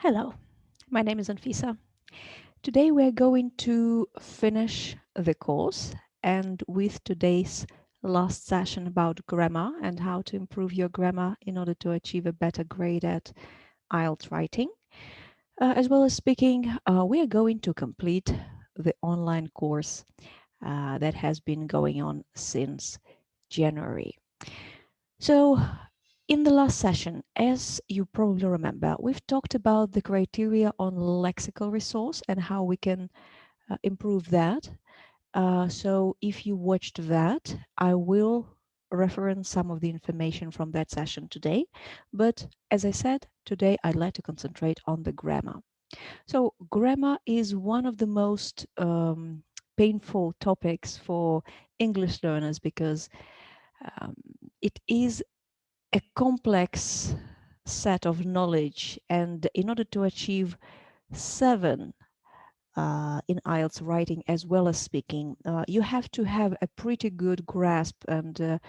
Hello, my name is Anfisa. Today we're going to finish the course, and with today's last session about grammar and how to improve your grammar in order to achieve a better grade at IELTS writing, as well as speaking, we are going to complete the online course that has been going on since January. So, in the last session, as you probably remember, we've talked about the criteria on lexical resource and how we can improve that. So if you watched that, I will reference some of the information from that session today. But as I said, today I'd like to concentrate on the grammar. So grammar is one of the most painful topics for English learners because um, it is a complex set of knowledge, and in order to achieve seven in IELTS writing as well as speaking, you have to have a pretty good grasp, and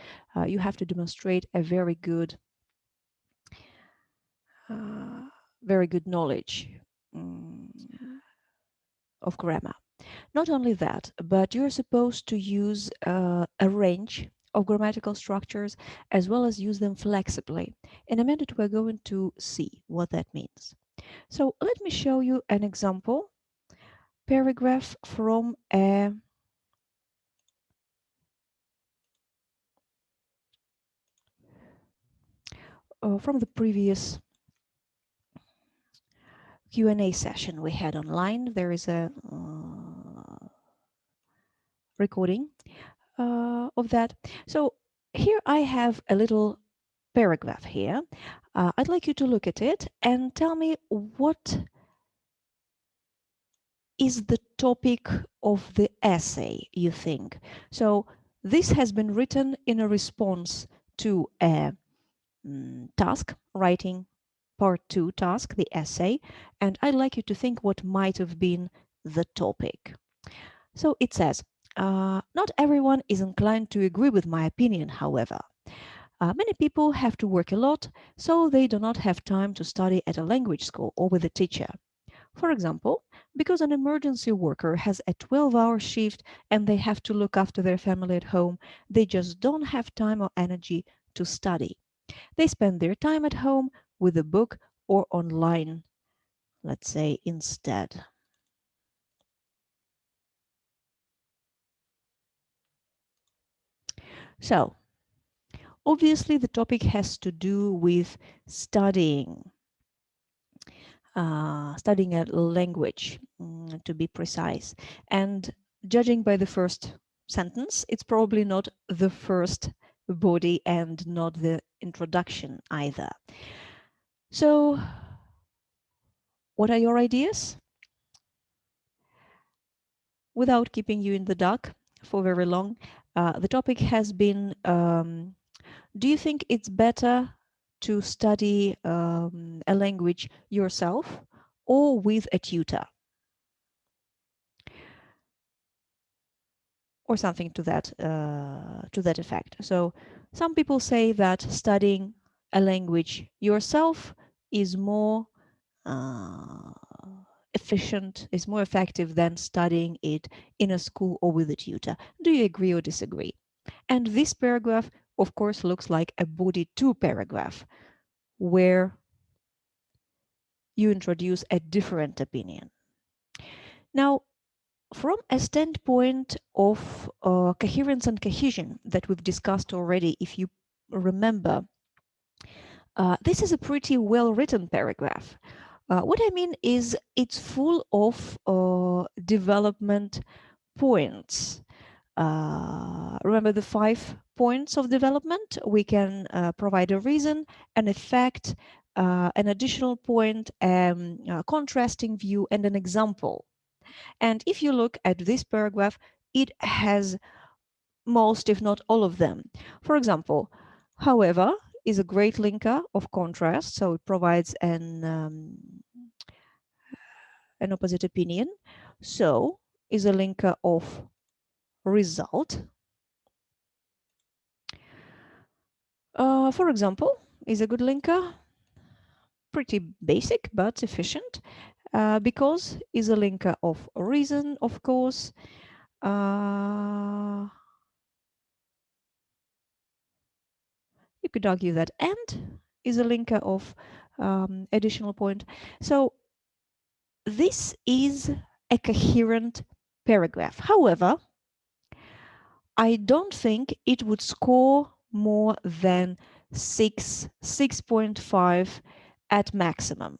you have to demonstrate a uh, very good knowledge mm, of grammar. Not only that, but you're supposed to use a range of grammatical structures as well as use them flexibly. In a minute, we're going to see what that means. So let me show you an example paragraph from from the previous Q&A session we had online. There is a recording of that. So here I have a little paragraph here. I'd like you to look at it and tell me what is the topic of the essay, you think. So this has been written in a response to a task, writing part 2 task, the essay, and I'd like you to think what might have been the topic. So it says, not everyone is inclined to agree with my opinion, however. Many people have to work a lot, so they do not have time to study at a language school or with a teacher. For example, because an emergency worker has a 12-hour shift and they have to look after their family at home, they just don't have time or energy to study. They spend their time at home with a book or online, let's say, instead. So, obviously, the topic has to do with studying, studying a language, to be precise. And judging by the first sentence, it's probably not the first body and not the introduction either. So, what are your ideas? Without keeping you in the dark for very long, the topic has been, do you think it's better to study a language yourself or with a tutor? Or something to that effect. So some people say that studying a language yourself is more uh, efficient, is more effective than studying it in a school or with a tutor. Do you agree or disagree? And this paragraph, of course, looks like a body 2 paragraph where you introduce a different opinion. Now, from a standpoint of coherence and cohesion that we've discussed already, if you remember, this is a pretty well-written paragraph. What I mean is it's full of development points. Remember the 5 points of development? We can provide a reason, an effect, an additional point, a contrasting view, and an example. And if you look at this paragraph, it has most, if not all of them. For example, however, is a great linker of contrast, so it provides an opposite opinion. So is a linker of result. For example, is a good linker. pretty basic but efficient. Because is a linker of reason, of course. You could argue that and is a linker of additional point. So this is a coherent paragraph. However, I don't think it would score more than 6.5 at maximum.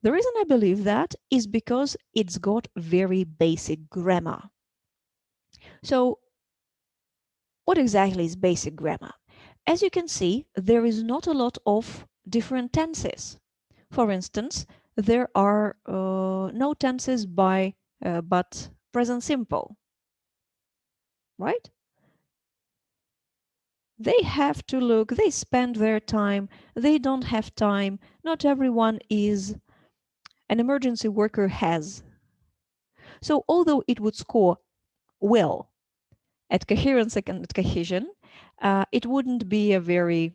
The reason I believe that is because it's got very basic grammar. So what exactly is basic grammar? As you can see, there is not a lot of different tenses. For instance, there are no tenses by but present simple, right? They have to look, they spend their time, they don't have time. Not everyone is an emergency worker has. So although it would score well at coherence and at cohesion, it wouldn't be a very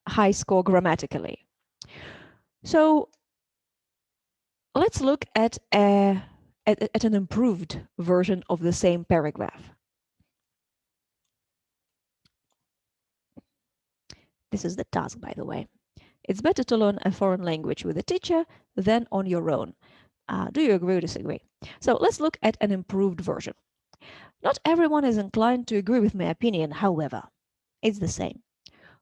high score grammatically. So let's look at an improved version of the same paragraph. This is the task, by the way. It's better to learn a foreign language with a teacher than on your own. Do you agree or disagree? So let's look at an improved version. Not everyone is inclined to agree with my opinion, however, it's the same.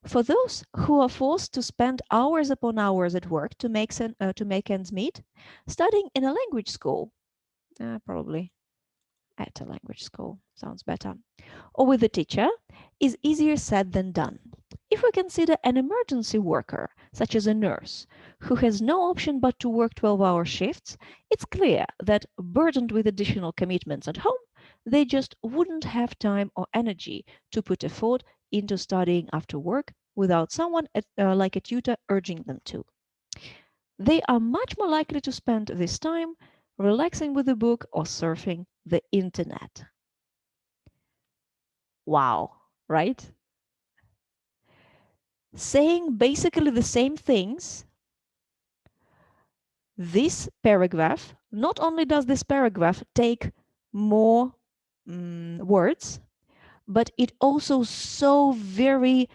For those who are forced to spend hours upon hours at work to make ends meet, studying in a language school, probably at a language school sounds better, or with a teacher, is easier said than done. If we consider an emergency worker, such as a nurse, who has no option but to work 12-hour shifts, it's clear that, burdened with additional commitments at home, they just wouldn't have time or energy to put effort into studying after work without someone like a tutor urging them to. They are much more likely to spend this time relaxing with a book or surfing the internet. Wow, right? Saying basically the same things, this paragraph, not only does this paragraph take more words, but it also so very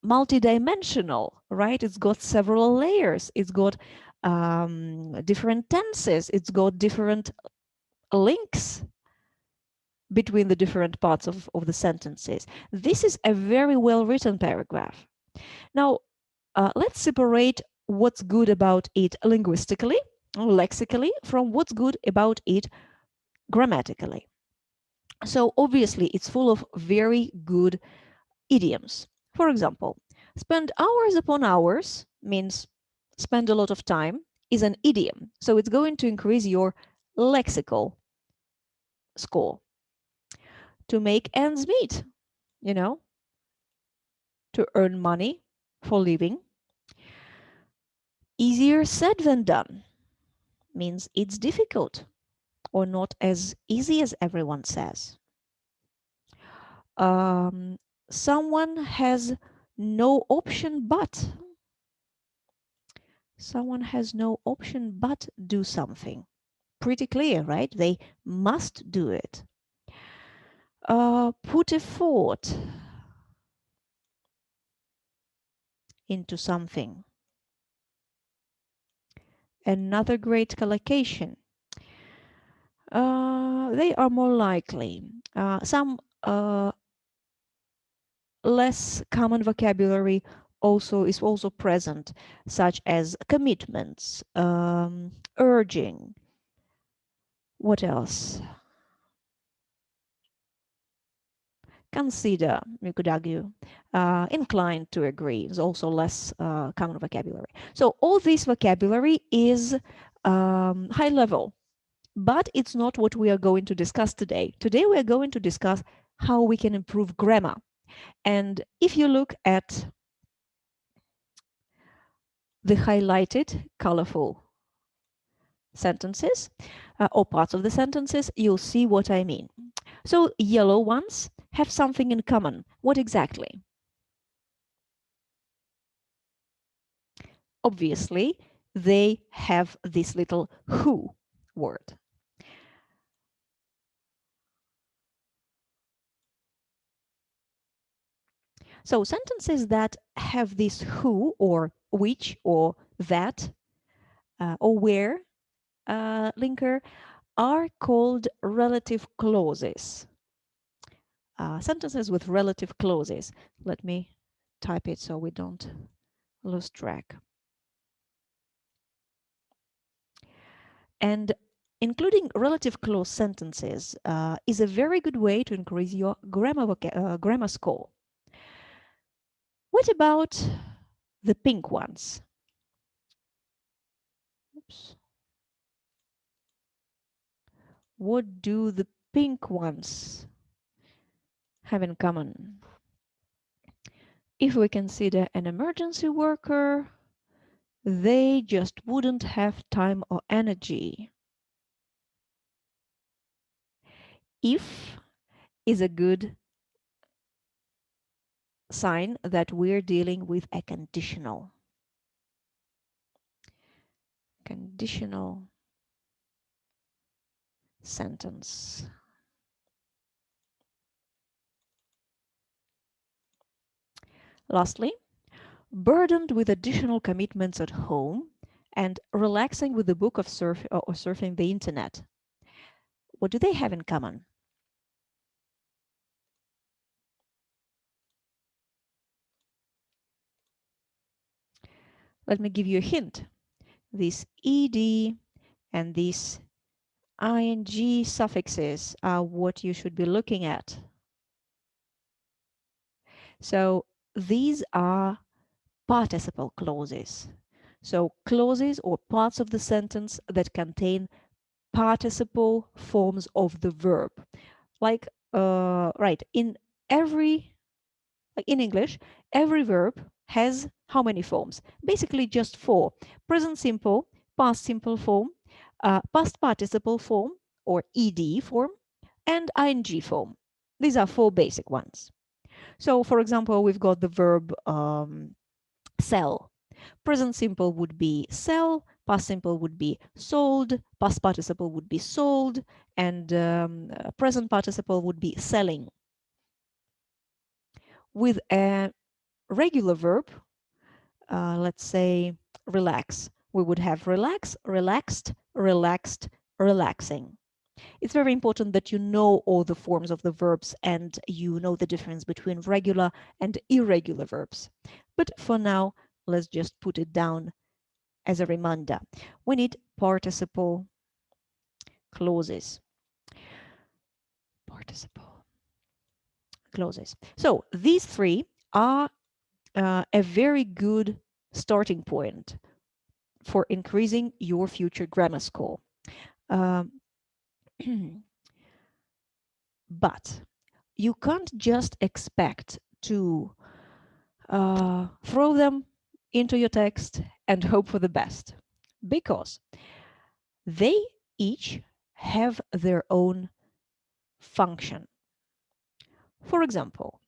multidimensional, right? It's got several layers. It's got different tenses. It's got different links between the different parts of the sentences. This is a very well written paragraph. Now, let's separate what's good about it linguistically, lexically, from what's good about it grammatically. So obviously, it's full of very good idioms. For example, spend hours upon hours means spend a lot of time is an idiom. So it's going to increase your lexical score. To make ends meet, you know, to earn money for living. Easier said than done means it's difficult or not as easy as everyone says. Someone has no option but. Someone has no option but do something. Pretty clear, right? They must do it. Put effort into something. Another great collocation. They are more likely. Some less common vocabulary is also present, such as commitments, urging. What else? Consider, you could argue, inclined to agree is also less common vocabulary. So all this vocabulary is high level, but it's not what we are going to discuss today. Today we are going to discuss how we can improve grammar. And if you look at the highlighted, colorful sentences or parts of the sentences, you'll see what I mean. So yellow ones have something in common. What exactly? obviously, they have this little who word. So sentences that have this who or which or that or where linker are called relative clauses. Sentences with relative clauses. Let me type it so we don't lose track. And including relative clause sentences is a very good way to increase your grammar score. What about the pink ones? Oops. What do the pink ones have in common? If we consider an emergency worker, they just wouldn't have time or energy. If is a good sign that we're dealing with a conditional sentence. Lastly, burdened with additional commitments at home and relaxing with the book of or surfing the internet. What do they have in common? Let me give you a hint. This ed and these ing suffixes are what you should be looking at. So these are participle clauses. So clauses or parts of the sentence that contain participle forms of the verb. Like, right, in English, every verb has how many forms? Basically just four. Present simple, past simple form, past participle form or ed form, and ing form. These are four basic ones. So, for example, we've got the verb sell. Present simple would be sell, past simple would be sold, past participle would be sold, and present participle would be selling. With a regular verb, let's say relax, we would have relax, relaxed, relaxed, relaxing. It's very important that you know all the forms of the verbs and you know the difference between regular and irregular verbs. But for now, let's just put it down as a reminder. We need participle clauses. Participle clauses. So these three are a very good starting point for increasing your future grammar score. But you can't just expect to throw them into your text and hope for the best, because they each have their own function. For example,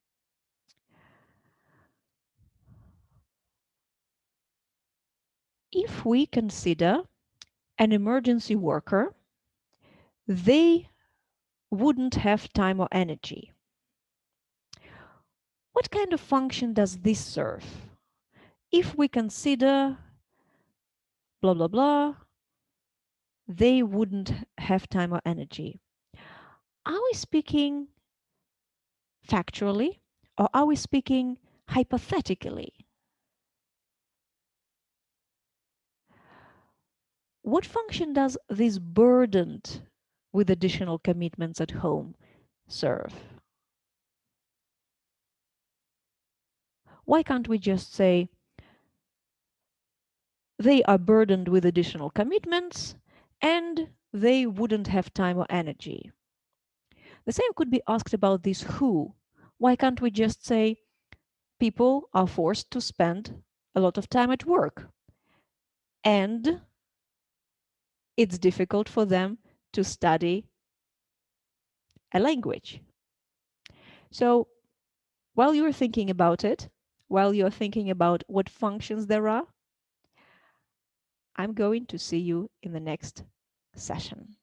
if we consider an emergency worker, they wouldn't have time or energy. What kind of function does this serve? If we consider blah, blah, blah, they wouldn't have time or energy. Are we speaking factually or are we speaking hypothetically? What function does this burdened with additional commitments at home serve? Why can't we just say they are burdened with additional commitments and they wouldn't have time or energy? The same could be asked about this who. Why can't we just say people are forced to spend a lot of time at work and it's difficult for them to study a language? So while you're thinking about it, while you're thinking about what functions there are, I'm going to see you in the next session.